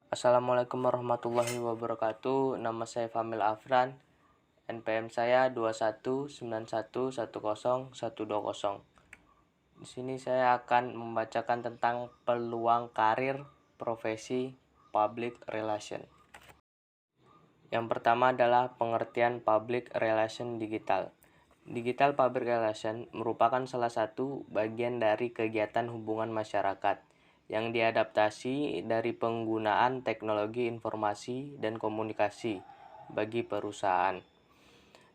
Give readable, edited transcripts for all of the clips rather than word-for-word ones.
Assalamualaikum warahmatullahi wabarakatuh. Nama saya Famil Afran. NPM saya 2191110120. Di sini saya akan membacakan tentang peluang karir profesi public relation. Yang pertama adalah pengertian public relation digital. Digital public relation merupakan salah satu bagian dari kegiatan hubungan masyarakat yang diadaptasi dari penggunaan teknologi informasi dan komunikasi bagi perusahaan.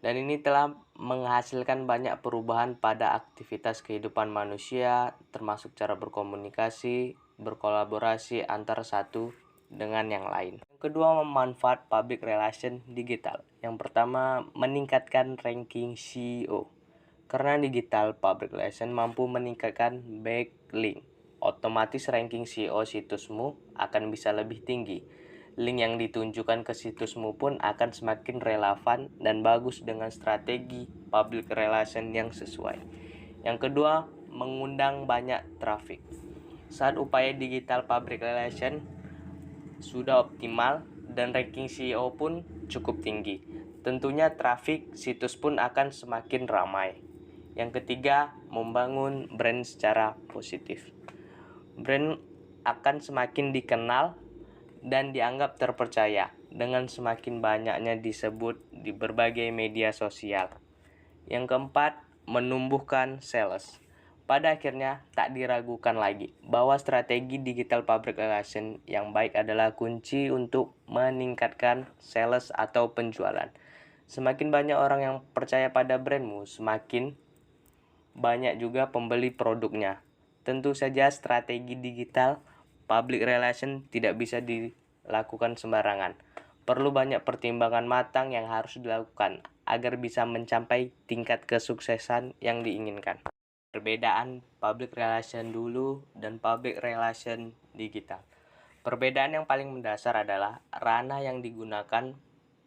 Dan ini telah menghasilkan banyak perubahan pada aktivitas kehidupan manusia, termasuk cara berkomunikasi, berkolaborasi antara satu dengan yang lain. Yang kedua, manfaat public relation digital. Yang pertama, meningkatkan ranking SEO. Karena digital public relation mampu meningkatkan backlink. Otomatis ranking SEO situsmu akan bisa lebih tinggi. Link yang ditunjukkan ke situsmu pun akan semakin relevan dan bagus dengan strategi public relation yang sesuai. Yang kedua, mengundang banyak traffic. Saat upaya digital public relation sudah optimal dan ranking SEO pun cukup tinggi, tentunya traffic situs pun akan semakin ramai. Yang ketiga, membangun brand secara positif. Brand akan semakin dikenal dan dianggap terpercaya dengan semakin banyaknya disebut di berbagai media sosial. Yang keempat, menumbuhkan sales. Pada akhirnya, tak diragukan lagi bahwa strategi digital public relation yang baik adalah kunci untuk meningkatkan sales atau penjualan. Semakin banyak orang yang percaya pada brandmu, semakin banyak juga pembeli produknya. Tentu saja strategi digital public relation tidak bisa dilakukan sembarangan. Perlu banyak pertimbangan matang yang harus dilakukan agar bisa mencapai tingkat kesuksesan yang diinginkan. Perbedaan public relation dulu dan public relation digital. Perbedaan yang paling mendasar adalah ranah yang digunakan.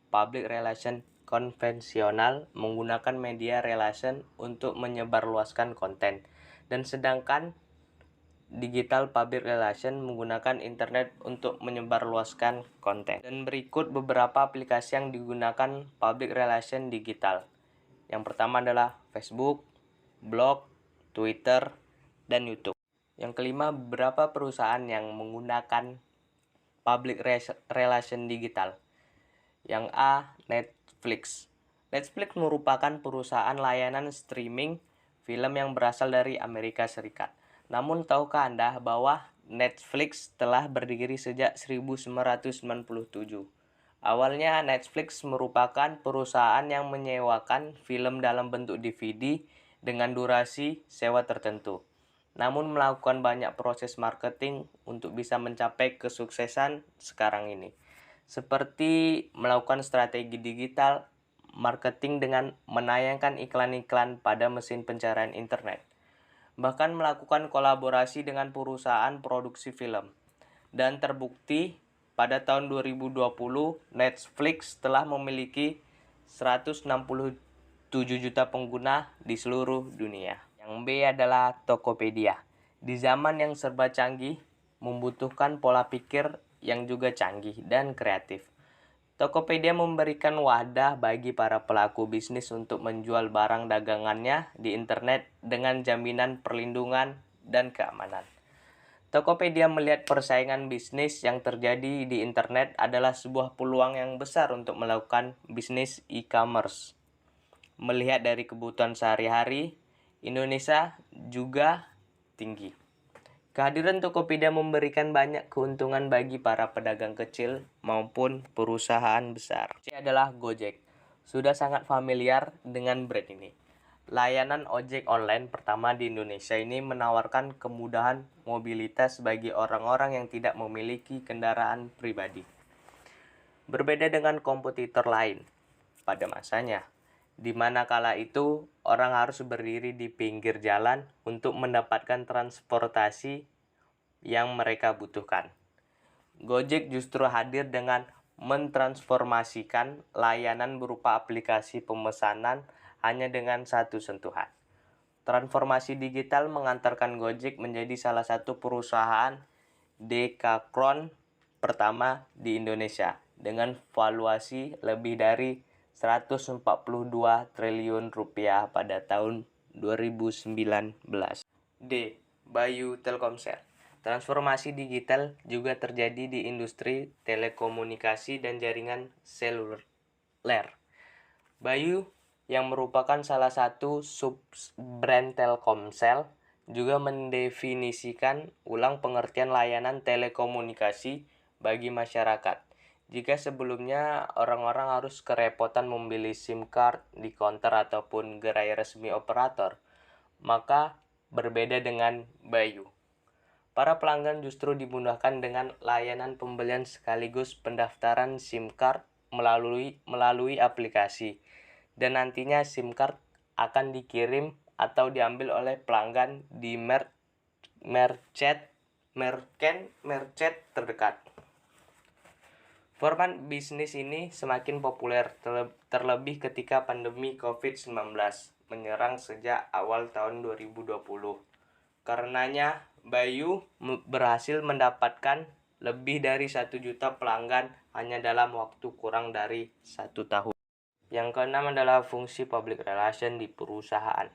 Public relation konvensional menggunakan media relation untuk menyebarluaskan konten, dan sedangkan digital public relation menggunakan internet untuk menyebarluaskan konten. Dan berikut beberapa aplikasi yang digunakan public relation digital. Yang pertama adalah Facebook, Blog, Twitter, dan YouTube. Yang kelima, beberapa perusahaan yang menggunakan public relation digital. Yang A, Netflix. Netflix merupakan perusahaan layanan streaming film yang berasal dari Amerika Serikat. Namun tahukah Anda bahwa Netflix telah berdiri sejak 1997? Awalnya Netflix merupakan perusahaan yang menyewakan film dalam bentuk DVD dengan durasi sewa tertentu. Namun melakukan banyak proses marketing untuk bisa mencapai kesuksesan sekarang ini. Seperti melakukan strategi digital marketing dengan menayangkan iklan-iklan pada mesin pencarian internet. Bahkan melakukan kolaborasi dengan perusahaan produksi film. Dan terbukti pada tahun 2020 Netflix telah memiliki 167 juta pengguna di seluruh dunia. Yang B adalah Tokopedia. Di zaman yang serba canggih, membutuhkan pola pikir yang juga canggih dan kreatif. Tokopedia memberikan wadah bagi para pelaku bisnis untuk menjual barang dagangannya di internet dengan jaminan perlindungan dan keamanan. Tokopedia melihat persaingan bisnis yang terjadi di internet adalah sebuah peluang yang besar untuk melakukan bisnis e-commerce. Melihat dari kebutuhan sehari-hari, Indonesia juga tinggi. Kehadiran Tokopedia memberikan banyak keuntungan bagi para pedagang kecil maupun perusahaan besar. C adalah Gojek. Sudah sangat familiar dengan brand ini. Layanan ojek online pertama di Indonesia ini menawarkan kemudahan mobilitas bagi orang-orang yang tidak memiliki kendaraan pribadi. Berbeda dengan kompetitor lain pada masanya, di mana kala itu orang harus berdiri di pinggir jalan untuk mendapatkan transportasi yang mereka butuhkan. Gojek justru hadir dengan mentransformasikan layanan berupa aplikasi pemesanan hanya dengan satu sentuhan. Transformasi digital mengantarkan Gojek menjadi salah satu perusahaan dekakron pertama di Indonesia dengan valuasi lebih dari 142 triliun rupiah pada tahun 2019. D. Bayu Telkomsel. Transformasi digital juga terjadi di industri telekomunikasi dan jaringan seluler. Bayu, yang merupakan salah satu sub-brand Telkomsel, juga mendefinisikan ulang pengertian layanan telekomunikasi bagi masyarakat. Jika sebelumnya orang-orang harus kerepotan membeli SIM card di counter ataupun gerai resmi operator, maka berbeda dengan Bayu. Para pelanggan justru dimudahkan dengan layanan pembelian sekaligus pendaftaran SIM card melalui aplikasi. Dan nantinya SIM card akan dikirim atau diambil oleh pelanggan di merchant terdekat. Format bisnis ini semakin populer, terlebih ketika pandemi COVID-19 menyerang sejak awal tahun 2020. Karenanya, Bayu berhasil mendapatkan lebih dari 1 juta pelanggan hanya dalam waktu kurang dari 1 tahun. Yang keenam adalah fungsi public relation di perusahaan.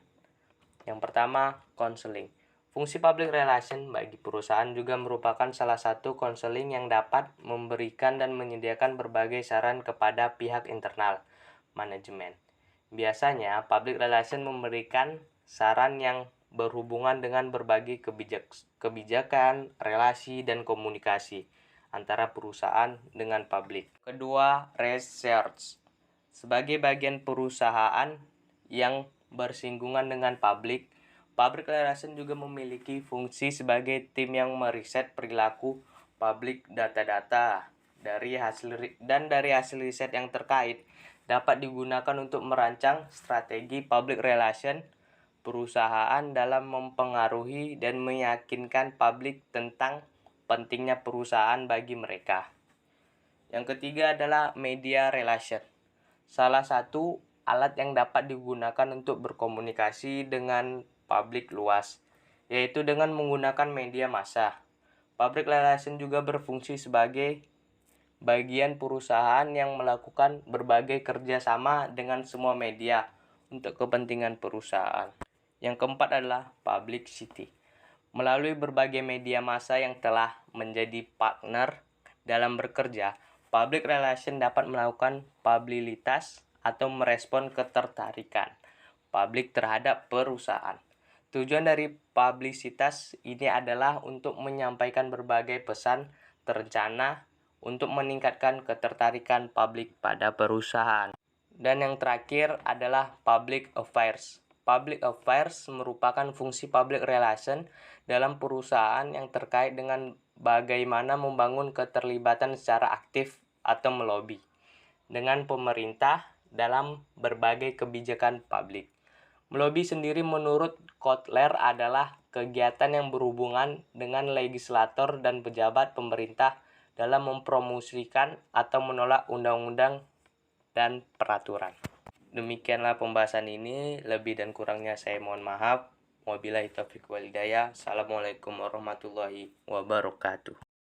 Yang pertama, konseling. Fungsi public relation bagi perusahaan juga merupakan salah satu konseling yang dapat memberikan dan menyediakan berbagai saran kepada pihak internal manajemen. Biasanya, public relation memberikan saran yang berhubungan dengan berbagai kebijakan, relasi, dan komunikasi antara perusahaan dengan publik. Kedua, research. Sebagai bagian perusahaan yang bersinggungan dengan public relation juga memiliki fungsi sebagai tim yang meriset perilaku publik. Data-data dari hasil riset yang terkait dapat digunakan untuk merancang strategi public relation perusahaan dalam mempengaruhi dan meyakinkan publik tentang pentingnya perusahaan bagi mereka. Yang ketiga adalah media relation. Salah satu alat yang dapat digunakan untuk berkomunikasi dengan publik luas, yaitu dengan menggunakan media massa. Public relation juga berfungsi sebagai bagian perusahaan yang melakukan berbagai kerjasama dengan semua media untuk kepentingan perusahaan. Yang keempat adalah publicity. Melalui berbagai media massa yang telah menjadi partner dalam bekerja, public relation dapat melakukan publisitas atau merespon ketertarikan publik terhadap perusahaan. Tujuan dari publisitas ini adalah untuk menyampaikan berbagai pesan terencana untuk meningkatkan ketertarikan publik pada perusahaan. Dan yang terakhir adalah public affairs. Public affairs merupakan fungsi public relation dalam perusahaan yang terkait dengan bagaimana membangun keterlibatan secara aktif atau melobi dengan pemerintah dalam berbagai kebijakan publik. Melobi sendiri menurut Kotler adalah kegiatan yang berhubungan dengan legislator dan pejabat pemerintah dalam mempromosikan atau menolak undang-undang dan peraturan. Demikianlah pembahasan ini, lebih dan kurangnya saya mohon maaf. Wabillahi taufiq wal hidayah. Assalamualaikum warahmatullahi wabarakatuh.